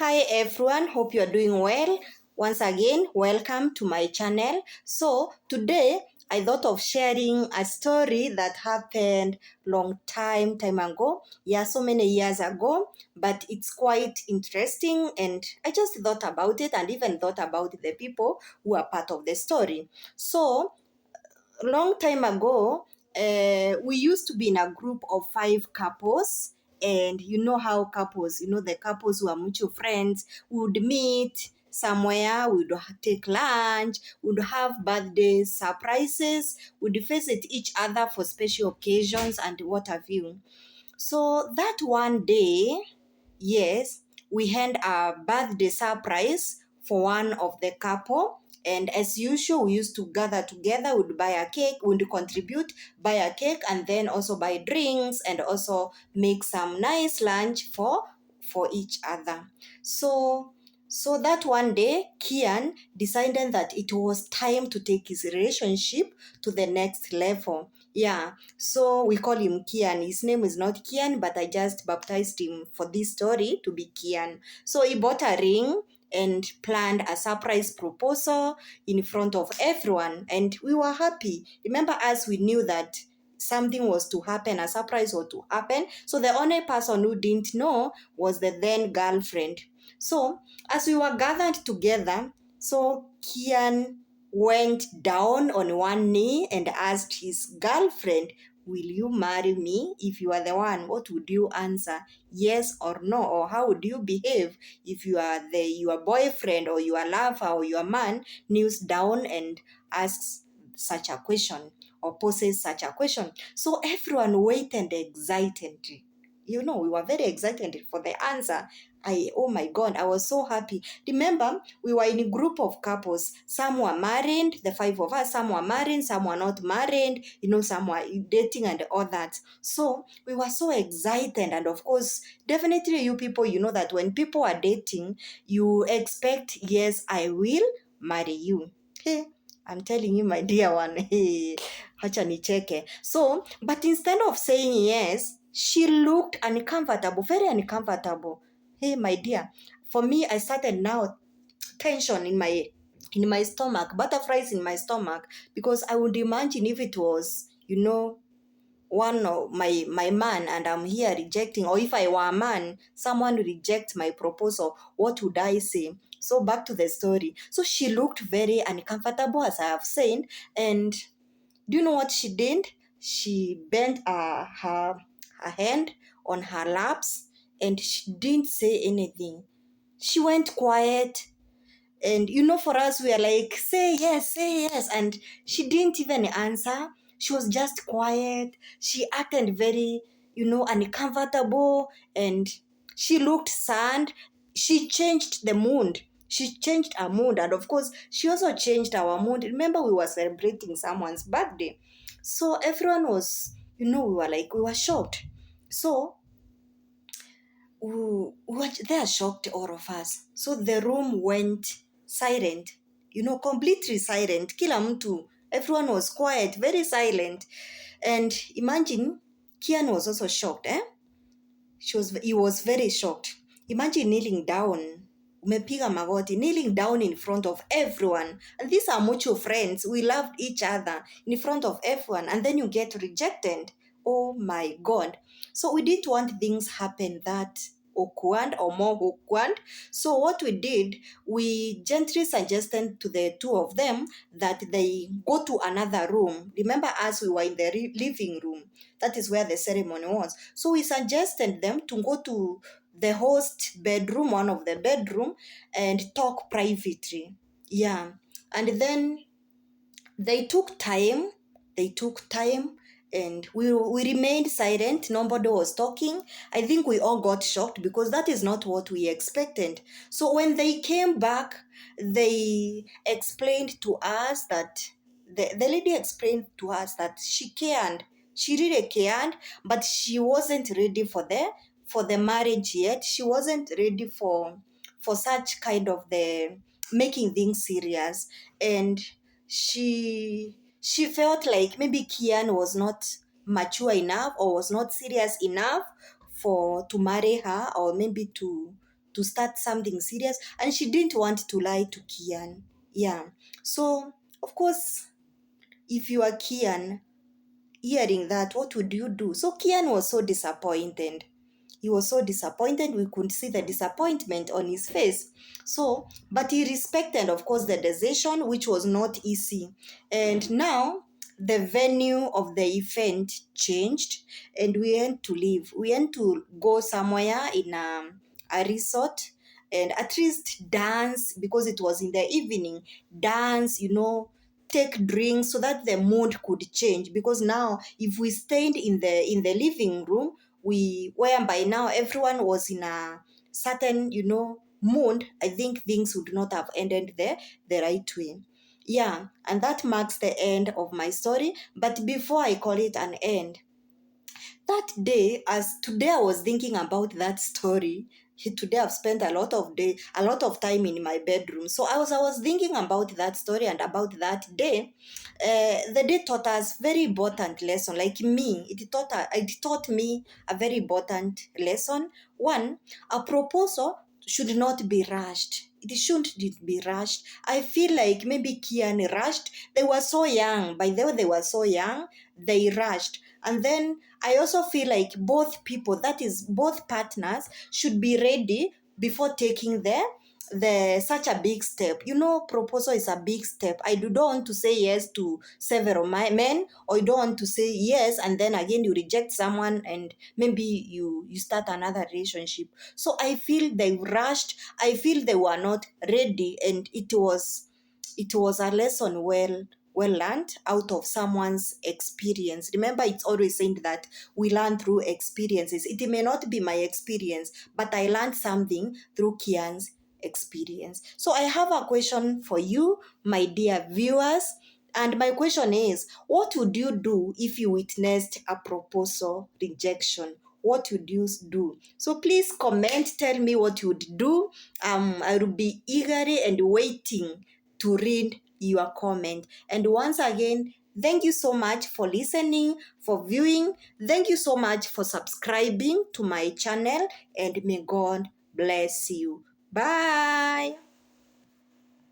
Hi everyone, hope you're doing well. Once again, welcome to my channel. So today I thought of sharing a story that happened long time ago. Yeah, so many years ago, but it's quite interesting and I just thought about it and even thought about the people who are part of the story. So long time ago, we used to be in a group of 5 couples. And you know how couples, the couples who are mutual friends would meet somewhere, would take lunch, would have birthday surprises, would visit each other for special occasions and what have you. So that one day, yes, we had a birthday surprise for one of the couple. And as usual, we used to gather together, would buy a cake, would contribute, buy a cake, and then also buy drinks and also make some nice lunch for each other. So that one day, Kian decided that it was time to take his relationship to the next level. Yeah, so we call him Kian. His name is not Kian, but I just baptized him for this story to be Kian. So he bought a ring and planned a surprise proposal in front of everyone, and we were happy. Remember, as we knew that something was to happen, a surprise was to happen. So the only person who didn't know was the then girlfriend. So as we were gathered together, so Kian went down on one knee and asked his girlfriend, "Will you marry me? If you are the one, what would you answer? Yes or no? Or how would you behave if you are your boyfriend or your lover or your man kneels down and asks such a question or poses such a question?" So everyone waited excitedly. We were very excited for the answer. Oh my God, I was so happy. Remember, we were in a group of couples. Some were married, the 5 of us, some were married, some were not married, some were dating and all that. So we were so excited. And of course, definitely you people, you know that when people are dating, you expect, yes, I will marry you. Hey, I'm telling you, my dear one. Hey, hacha nicheke. So, but instead of saying yes, she looked uncomfortable, very uncomfortable. Hey, my dear, for me, I started now tension in my stomach, butterflies in my stomach, because I would imagine if it was, one of my man and I'm here rejecting, or if I were a man, someone reject my proposal, what would I say? So back to the story. So she looked very uncomfortable, as I have said, and do you know what she did? She bent her hand on her laps and she didn't say anything. She went quiet. And for us, we are like, say yes. And she didn't even answer. She was just quiet. She acted very, uncomfortable. And she looked sad. She changed the mood. She changed her mood. And of course, she also changed our mood. Remember, we were celebrating someone's birthday. So everyone was, we were shocked. So they are shocked, all of us. So the room went silent, completely silent. Kila mtu, everyone was quiet, very silent. And imagine, Kian was also shocked, He was very shocked. Imagine kneeling down, umepiga magoti, kneeling down in front of everyone. And these are mutual friends. We loved each other in front of everyone. And then you get rejected. Oh my God. So we didn't want things happen that awkward or more awkward. So what we did, we gently suggested to the two of them that they go to another room. Remember, as we were in the living room, that is where the ceremony was. So we suggested them to go to the host bedroom, one of the bedroom, and talk privately. Yeah. And then they took time. And we remained silent. Nobody was talking. I think we all got shocked because that is not what we expected. So when they came back, they explained to us that the lady explained to us that she cared. She really cared, but she wasn't ready for the marriage yet. She wasn't ready for such kind of the making things serious. And she felt like maybe Kian was not mature enough or was not serious enough to marry her, or maybe to to start something serious, and she didn't want to lie to Kian. Yeah. So, of course, if you are Kian, hearing that, what would you do? So Kian was so disappointed. He was so disappointed. We could see the disappointment on his face. So, but he respected, of course, the decision, which was not easy. And now the venue of the event changed, and we went to leave. We went to go somewhere in a resort, and at least dance, because it was in the evening. Dance, take drinks so that the mood could change, because now if we stayed in the living room, we whereby now everyone was in a certain mood, I think things would not have ended the right way. Yeah, and that marks the end of my story. But before I call it an end, that day, as today I was thinking about that story. Today I've spent a lot of time in my bedroom. So I was thinking about that story and about that day. The day taught us very important lesson. Like me, it taught me a very important lesson. One, a proposal should not be rushed. It shouldn't be rushed. I feel like maybe Kian rushed. They were so young. By the way, they were so young. They rushed. And then I also feel like both people, that is, both partners, should be ready before taking the such a big step. Proposal is a big step. I don't want to say yes to several men, or you don't want to say yes and then again you reject someone and maybe you start another relationship. So I feel they rushed. I feel they were not ready, and it was a lesson well learned out of someone's experience. Remember, it's always saying that we learn through experiences. It may not be my experience, but I learned something through Kian's experience. So I have a question for you, my dear viewers. And my question is, what would you do if you witnessed a proposal rejection? What would you do? So please comment, tell me what you would do. I will be eagerly and waiting to read your comment. And once again, thank you so much for listening, for viewing. Thank you so much for subscribing to my channel, and may God bless you. Bye.